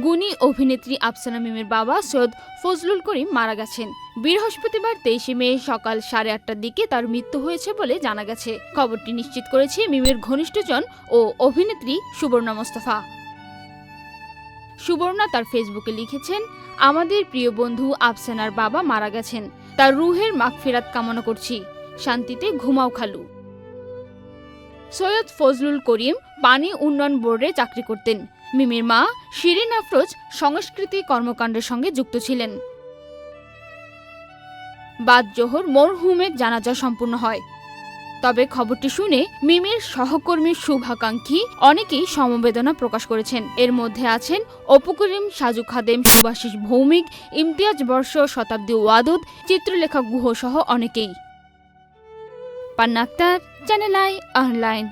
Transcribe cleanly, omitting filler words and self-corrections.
গুণী অভিনেত্রী আফসানা মিমের বাবা সৈয়দ ফজলুল করিম মারা গেছেন। বৃহস্পতিবার 23 মে সকাল 8:30টার দিকে তার মৃত্যু হয়েছে বলে জানা গেছে। খবরটি নিশ্চিত করেছে মিমের ঘনিষ্ঠজন ও অভিনেত্রী সুবর্ণা মোস্তফা। সুবর্ণা তার ফেসবুকে লিখেছেন, আমাদের প্রিয় বন্ধু আফসানার বাবা মারা গেছেন, তার রুহের মাগফিরাত কামনা করছি, শান্তিতে ঘুমাও খালু। সৈয়দ ফজলুল করিম পানি উন্নয়ন বোর্ডে চাকরি করতেন। মিমের মা শিরিন আফরোজ সংস্কৃতি কর্মকাণ্ডের সঙ্গে যুক্ত ছিলেন। বাদ জোহর মরহুমের জানাজা সম্পূর্ণ হয়। তবে খবরটি শুনে মিমের সহকর্মী শুভাকাঙ্ক্ষী অনেকেই সমবেদনা প্রকাশ করেছেন। এর মধ্যে আছেন অপু করিম, সাজু খাদেম, শুভাশিস ভৌমিক, ইমতিয়াজ বর্ষ, শতাব্দী ওয়াদুদ, চিত্রলেখা গুহ সহ অনেকেই। পান্না আক্তার, চ্যানেল আই অনলাইন।